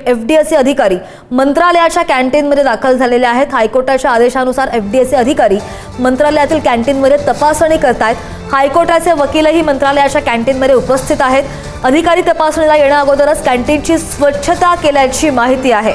एफडीएचे अधिकारी मंत्रालयाच्या कॅन्टीनमध्ये दाखल झालेले आहेत। हायकोर्टाच्या आदेशानुसार एफडीएचे अधिकारी मंत्रालयातील कॅन्टीनमध्ये तपासणी करतायत। हायकोर्टाचे वकीलही मंत्रालयाच्या कॅन्टीनमध्ये उपस्थित आहेत। अधिकारी तपासणीला येण्या अगोदरच कॅन्टीनची स्वच्छता केल्याची माहिती आहे।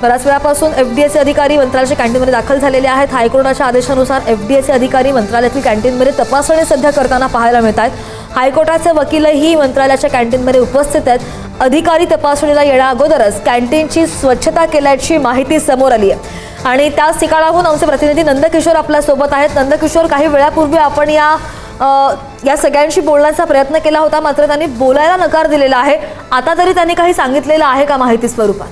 बऱ्याच वेळापासून एफडीएचे अधिकारी मंत्रालयाच्या कॅन्टीनमध्ये दाखल झालेले आहेत। हायकोर्टाच्या आदेशानुसार एफडीएचे अधिकारी मंत्रालयातील कॅन्टीनमध्ये तपासणी सध्या करताना पाहायला मिळत आहेत। हायकोर्टाचे वकीलही मंत्रालयाच्या कॅन्टीनमध्ये उपस्थित आहेत। अधिकारी तपासणीला येण्या अगोदरच कॅन्टीनची स्वच्छता केल्याची माहिती समोर आली आहे आणि त्याच ठिकाणाहून आमचे प्रतिनिधी नंदकिशोर आपल्या सोबत आहेत। नंदकिशोर, काही वेळापूर्वी आपण या सगळ्यांशी बोलण्याचा प्रयत्न केला होता, मात्र त्यांनी बोलायला नकार दिलेला आहे। आता तरी त्यांनी काही सांगितलेलं आहे का माहिती स्वरूपात?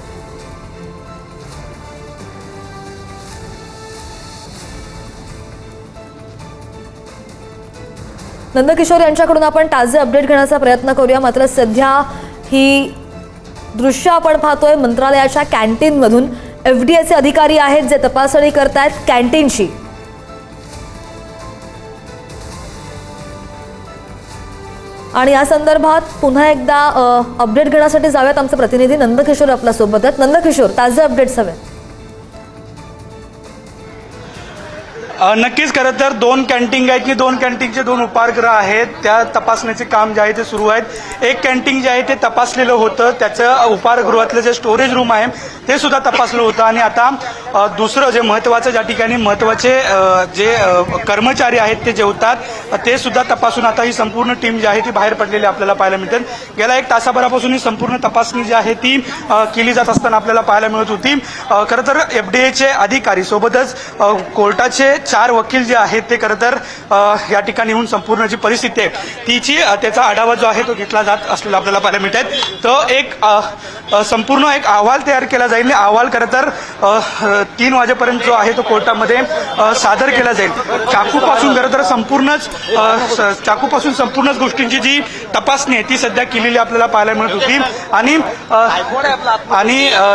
नंदकिशोर यांच्याकडून आपण ताजे अपडेट घेण्याचा प्रयत्न करूया। मात्र सध्या ही दृश्य आपण पाहतोय मंत्रालयाच्या कॅन्टीनमधून एफडीएचे अधिकारी आहेत जे तपासणी करतायत कॅन्टीनची। आणि या संदर्भात पुन्हा एकदा अपडेट घेण्यासाठी जाऊयात, आमचे प्रतिनिधी नंदकिशोर आपल्या सोबत आहेत। नंदकिशोर, ताजे अपडेट्स हवे। नक्कीच, खरं तर दोन कॅन्टीन आहेत की दोन कॅन्टीनचे दोन उपाहारगृह आहेत, त्या तपासण्याचे काम जे आहे ते सुरू आहेत। एक कॅन्टीन जे आहे ते तपासलेलं होतं, त्याचं उपाहारगृहातलं जे स्टोरेज रूम आहे ते सुद्धा तपासलं होतं आणि आता दुसरं जे महत्त्वाचं, ज्या ठिकाणी महत्त्वाचे जे कर्मचारी आहेत ते जेवतात ते सुद्धा तपासून आता ही संपूर्ण टीम जी आहे ती बाहेर पडलेली आपल्याला पाहायला मिळते। गेल्या एक तासाभरापासून ही संपूर्ण तपासणी जी आहे ती केली जात असताना आपल्याला पाहायला मिळत होती। खरं तर एफडीएचे अधिकारी सोबतच कोर्टाचे 4 वकील जे आहेत ते खरं तर या ठिकाणी येऊन संपूर्ण जी परिस्थिती आहे त्याचा आढावा जो आहे तो घेतला जात असलेला आपल्याला पाहायला मिळत आहे। तो एक संपूर्ण एक अहवाल तयार केला जाईल। अहवाल खरं तर 3 वाजेपर्यंत जो आहे तो कोर्टामध्ये सादर केला जाईल। चाकूपासून खरं तर संपूर्णच गोष्टींची जी तपासणी आहे ती सध्या केलेली आपल्याला पाहायला मिळत होती आणि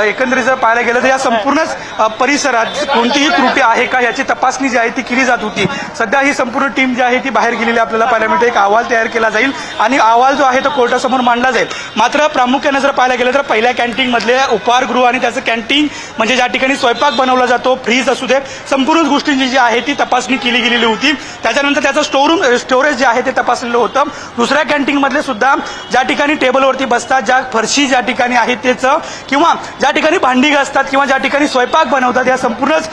एकंदरीत जर पाहायला गेलं तर या संपूर्णच परिसरात कोणतीही त्रुटी आहे का याची तपासणी जी आहे ती केली जात होती। सध्या ही संपूर्ण टीम जी आहे ती बाहेर गेलेली आपल्याला पाहायला मिळते। एक अहवाल तयार केला जाईल आणि अहवाल जो आहे तो कोर्टासमोर मांडला जाईल। मात्र प्रामुख्याने जर पाहायला गेलं तर पहिल्या कॅन्टीन मधले उपाहारगृह आणि त्याचं कॅन्टीन म्हणजे ज्या ठिकाणी स्वयंपाक बनवला जातो, फ्रीज असू दे, संपूर्ण गोष्टींची जी आहे ती तपासणी केली गेलेली होती। त्याच्यानंतर त्याचं स्टोरेज जे आहे ते तपासलेलं होतं। दुसऱ्या कॅन्टीन मधले सुद्धा ज्या ठिकाणी टेबलवरती बसतात, ज्या फरशी ज्या ठिकाणी आहे त्याचं किंवा ज्या ठिकाणी भांडी घासतात किंवा ज्या ठिकाणी स्वयंपाक बनवतात या संपूर्णच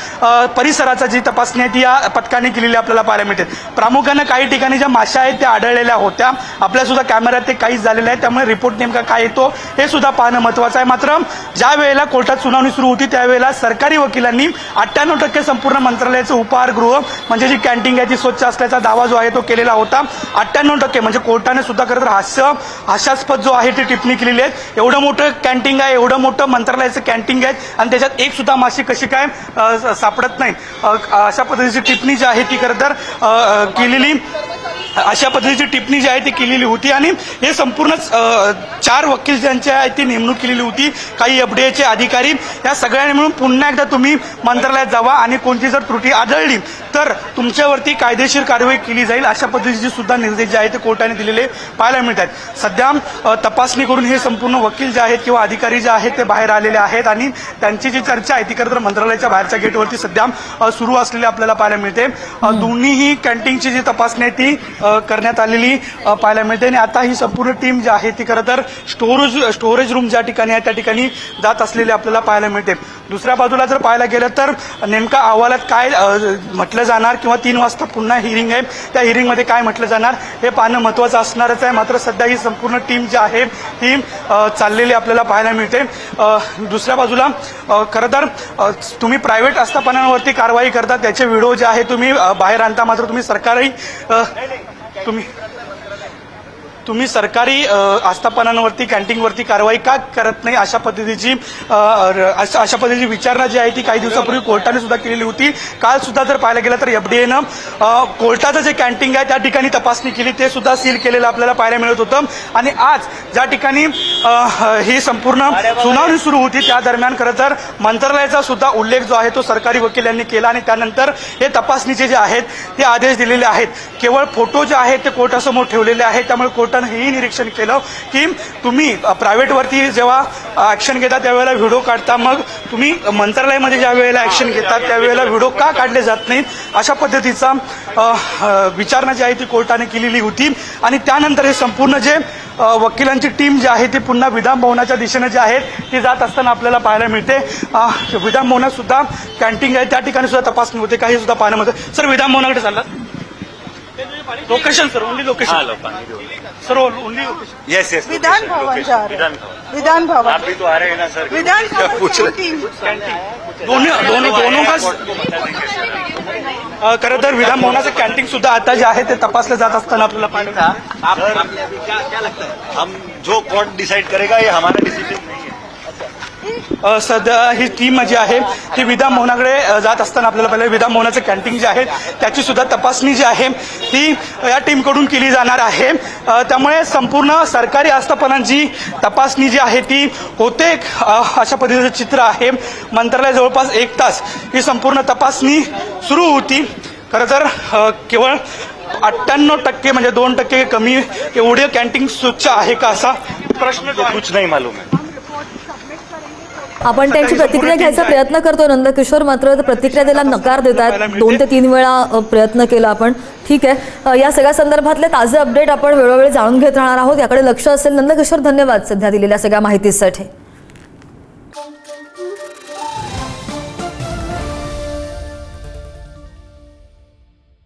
परिसराचा जी तपासणी आहे ती या पथकाने केलेली आपल्याला पाहायला मिळते। प्रामुख्याने काही ठिकाणी ज्या माश्या आहेत त्या आढळलेल्या होत्या, आपल्या सुद्धा कॅमेऱ्यात ते काहीच झालेलं आहे, त्यामुळे रिपोर्ट नेमका काय येतो हे सुद्धा पाहणं महत्त्वाचं आहे। मात्र ज्या वेळेला कोर्टात सुनावणी सुरू होती त्यावेळेला सरकारी वकिलांनी 98% संपूर्ण मंत्रालयाचं उपाहारगृह म्हणजे जी कॅन्टीन आहे ती स्वच्छ असल्याचा दावा जो आहे तो केलेला होता। 98% म्हणजे कोर्टाने सुद्धा खरं तर हास्यास्पद जो आहे ती टिप्पणी केलेली आहे। एवढं मोठं कॅन्टीन आहे, एवढं मोठं मंत्रालयाचं कॅन्टीन आहे आणि त्याच्यात एक सुद्धा माशी कशी काय सापडत नाही, अशा पद्धतीची टिप्पणी जी आहे ती खरं तर अशा पद्धतीची टिप्पणी जी आहे ती केलेली होती आणि हे संपूर्णच 4 वकील ज्यांची आहे ती नेमणूक केलेली होती, काही एफडीएचे अधिकारी, या सगळ्यांनी मिळून पुन्हा एकदा तुम्ही मंत्रालयात जावा आणि कोणती जर त्रुटी आढळली तर तुमच्यावरती कायदेशीर कारवाई केली जाईल, अशा पद्धतीचे सुद्धा निर्देश जे आहेत ते कोर्टाने दिलेले पाहायला मिळतात। सध्या तपासणी करून हे संपूर्ण वकील जे आहेत किंवा अधिकारी जे आहेत ते बाहेर आलेले आहेत आणि त्यांची जी चर्चा आहे ती खरं तर मंत्रालयाच्या बाहेरच्या गेटवरती सध्या सुरू असलेली आपल्याला पाहायला मिळते। दोन्हीही कॅन्टीनची जी तपासणी आहे ती करण्यात आलेली पाहायला मिळते आणि आता ही संपूर्ण टीम जी आहे ती खरं तर स्टोरेज रूम ज्या ठिकाणी आहे त्या ठिकाणी जात असलेली आपल्याला पाहायला मिळते। दुसऱ्या बाजूला जर पाहायला गेलं तर नेमका अहवालात काय म्हटलं जाणार किंवा 3 वाजता पुन्हा हिअरिंग आहे, त्या हिअरिंगमध्ये काय म्हटलं जाणार हे पाहणं महत्त्वाचं असणारच आहे। मात्र सध्या ही संपूर्ण टीम जी आहे ती चाललेली आपल्याला पाहायला मिळते। दुसऱ्या बाजूला खरं तर तुम्ही प्रायव्हेट आस्थापनांवरती कारवाई करता, त्याचे व्हिडिओ जे आहे तुम्ही बाहेर आणता, मात्र तुम्ही तुम्ही सरकारी आस्थापनांवरती कॅन्टीनवरती कारवाई का करत नाही, अशा पद्धतीची विचारणा जी आहे ती काही दिवसापूर्वी कोर्टाने सुद्धा केलेली होती। काल सुद्धा जर पाहायला गेलं तर एफडीएनं कोर्टाचं जे कॅन्टीन आहे त्या ठिकाणी तपासणी केली, ते सुद्धा सील केलेलं आपल्याला पाहायला मिळत होतं आणि आज ज्या ठिकाणी ही संपूर्ण सुनावणी सुरू होती त्या दरम्यान खरं तर मंत्रालयाचा सुद्धा उल्लेख जो आहे तो सरकारी वकील यांनी केला आणि त्यानंतर हे तपासणीचे जे आहेत ते आदेश दिलेले आहेत। केवळ फोटो जे आहेत ते कोर्टासमोर ठेवलेले आहेत, त्यामुळे कोर्टाने असताना हेही निरीक्षण केलं की तुम्ही प्रायव्हेटवरती जेव्हा ॲक्शन घेता त्यावेळेला व्हिडिओ काढता, मग तुम्ही मंत्रालयामध्ये ज्या वेळेला ॲक्शन घेतात त्यावेळेला व्हिडिओ का काढले जात नाहीत, अशा पद्धतीचा विचारणा जी आहे ती कोर्टाने केलेली होती. आणि त्यानंतर हे संपूर्ण जे वकिलांची टीम जी आहे ती पुन्हा विधान भवनाच्या दिशेने जी आहे ती जात असताना आपल्याला पाहायला मिळते. विधान भवनात सुद्धा कॅन्टीन आहे, त्या ठिकाणी सुद्धा तपासणी होते, काही सुद्धा पाहायला मिळतं. सर, विधान भवनाकडे चालला location, sir only location, sir only location. Yes yes Vidhan Bhavan जा रहे हैं. विधान भवन आप भी तो आ रहे हैं ना सर. विधान क्या भवन पूछ रहे कैंटीन. दोनों का खरं तर विधान भवनाचं कॅन्टीन सुद्धा आता जे आहे ते तपासलं जात असताना आपल्याला पाहिलं. क्या लगता है हम जो कोर्ट डिसाइड करेगा ये हमारा डिसीजन नहीं है. सध्या ही टीम जी आहे ती विधान भवनाकडे जात असताना आपल्याला पहिलं विधान भवनाचं कॅन्टीन जे आहे त्याची सुद्धा तपासणी जी आहे ती या टीमकडून केली जाणार आहे. त्यामुळे संपूर्ण सरकारी आस्थापनांची तपासणी जी आहे ती होते अशा पद्धतीचं चित्र आहे. मंत्रालय जवळपास 1 तास ही संपूर्ण तपासणी सुरू होती. खरं तर केवळ 98% म्हणजे 2% कमी एवढे कॅन्टीन स्वच्छ आहे का असा प्रश्न जो आहे. कुछ नहीं मालूम है. आपण त्यांची प्रतिक्रिया घ्यायचा प्रयत्न करतो नंदकिशोर, मात्र प्रतिक्रिया द्यायला नकार देत आहेत. 2 ते 3 वेळा प्रयत्न केला आपण. ठीक आहे, या सगळ्या संदर्भातले ताजे अपडेट आपण वेळोवेळी जाणून घेत राहणार आहोत. याकडे लक्ष असेल. नंदकिशोर, धन्यवाद सध्या दिलेल्या सगळ्या माहितीसाठी.